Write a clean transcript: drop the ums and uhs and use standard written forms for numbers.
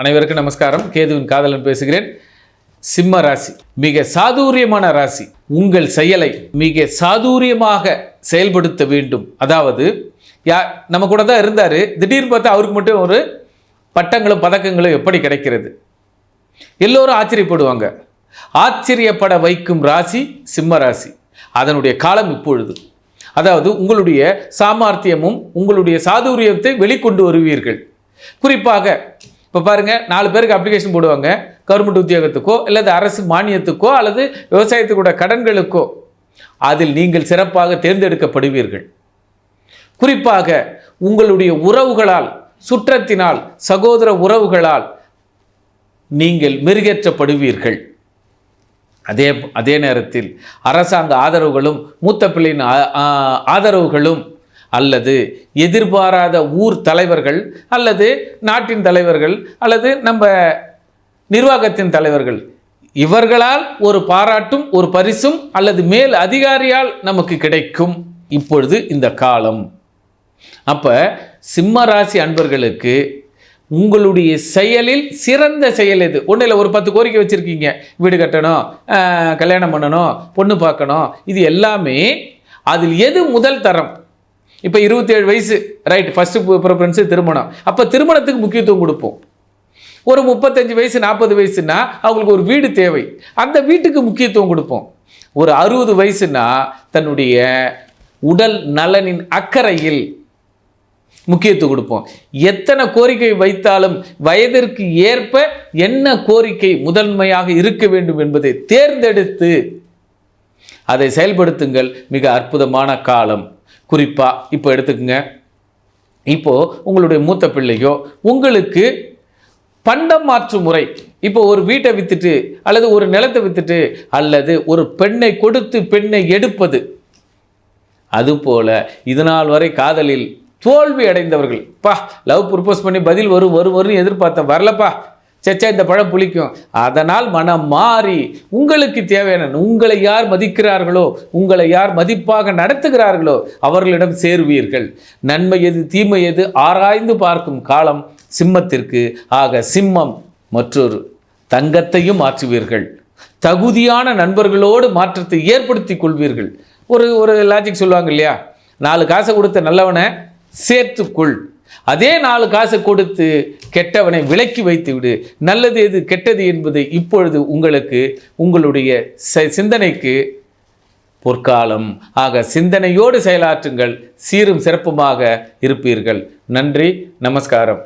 அனைவருக்கும் நமஸ்காரம். கேதுவின் காதலன் பேசுகிறேன். சிம்ம ராசி மிக சாதுரியமான ராசி. உங்கள் செயலை மிக சாதுரியமாக செயல்படுத்த வேண்டும். அதாவது நம்ம கூட தான் இருந்தார், திடீர்னு பார்த்தா அவருக்கு மட்டும் ஒரு பட்டங்களும் பதக்கங்களும் எப்படி கிடைக்கிறது? எல்லோரும் ஆச்சரியப்படுவாங்க. ஆச்சரியப்பட வைக்கும் ராசி சிம்ம ராசி. அதனுடைய காலம் இப்பொழுது. அதாவது உங்களுடைய சாமர்த்தியமும் உங்களுடைய சாதுரியத்தை வெளிக்கொண்டு வருவீர்கள். குறிப்பாக இப்போ பாருங்கள், 4 பேருக்கு அப்ளிகேஷன் போடுவாங்க. கவர்மெண்ட் உத்தியோகத்துக்கோ அல்லது அரசு மானியத்துக்கோ அல்லது விவசாயத்துக்கூட கடன்களுக்கோ. அதில் நீங்கள் சிறப்பாக தேர்ந்தெடுக்கப்படுவீர்கள். குறிப்பாக உங்களுடைய உறவுகளால், சுற்றத்தினால், சகோதர உறவுகளால் நீங்கள் மெருகேற்றப்படுவீர்கள். அதே நேரத்தில் அரசாங்க ஆதரவுகளும் மூத்த பிள்ளையின் ஆதரவுகளும் அல்லது எதிர்பாராத ஊர் தலைவர்கள் அல்லது நாட்டின் தலைவர்கள் அல்லது நம்ம நிர்வாகத்தின் தலைவர்கள் இவர்களால் ஒரு பாராட்டும் ஒரு பரிசும் அல்லது மேல் அதிகாரியால் நமக்கு கிடைக்கும் இப்பொழுது இந்த காலம். அப்போ சிம்ம ராசி அன்பர்களுக்கு உங்களுடைய செயலில் சிறந்த செயல் எது? ஒன்றும் இல்லை, ஒரு 10 கோரிக்கை வச்சுருக்கீங்க. வீடு கட்டணும், கல்யாணம் பண்ணணும், பொண்ணு பார்க்கணும், இது எல்லாமே அதில் எது முதல் தரம்? இப்போ 27 வயசு, ரைட், ஃபஸ்ட்டு ப்ரிஃபரன்ஸு திருமணம். அப்போ திருமணத்துக்கு முக்கியத்துவம் கொடுப்போம். ஒரு 35 வயசு 40 வயசுனா அவங்களுக்கு ஒரு வீடு தேவை, அந்த வீட்டுக்கு முக்கியத்துவம் கொடுப்போம். ஒரு 60 வயசுனா தன்னுடைய உடல் நலனின் அக்கறையில் முக்கியத்துவம் கொடுப்போம். எத்தனை கோரிக்கை வைத்தாலும் வயதிற்கு ஏற்ப என்ன கோரிக்கை முதன்மையாக இருக்க வேண்டும் என்பதை தேர்ந்தெடுத்து அதை செயல்படுத்துங்கள். மிக அற்புதமான காலம். குறிப்பாக இப்போ எடுத்துக்கங்க. இப்போது உங்களுடைய மூத்த பிள்ளையோ உங்களுக்கு பண்டம் மாற்று முறை, இப்போ ஒரு வீட்டை விற்றுட்டு அல்லது ஒரு நிலத்தை விற்றுட்டு அல்லது ஒரு பெண்ணை கொடுத்து பெண்ணை எடுப்பது, அதுபோல் இதுநாள் வரை காதலில் தோல்வி அடைந்தவர்கள், லவ் ப்ரப்போஸ் பண்ணி பதில் வரும்னு எதிர்பார்த்தேன், வரலப்பா, சச்சா இந்த பழம் புளிக்கும், அதனால் மனம் மாறி உங்களுக்கு தேவையான, உங்களை யார் மதிக்கிறார்களோ, உங்களை யார் மதிப்பாக நடத்துகிறார்களோ அவர்களிடம் சேருவீர்கள். நன்மை எது தீமை எது ஆராய்ந்து பார்க்கும் காலம் சிம்மத்திற்கு. ஆக சிம்மம் மற்றொரு தங்கத்தையும் மாற்றுவீர்கள். தகுதியான நண்பர்களோடு மாற்றத்தை ஏற்படுத்தி கொள்வீர்கள். ஒரு லாஜிக் சொல்லுவாங்க இல்லையா, 4 காசை கொடுத்த நல்லவனை சேர்த்துக்குள், அதே 4 காசை கொடுத்து கெட்டவனை விலக்கி வைத்து விடு. நல்லது எது கெட்டது என்பது இப்பொழுது உங்களுக்கு உங்களுடைய சிந்தனைக்கு பொற்காலம். ஆக சிந்தனையோடு செயலாற்றுங்கள், சீரும் சிறப்புமாக இருப்பீர்கள். நன்றி, நமஸ்காரம்.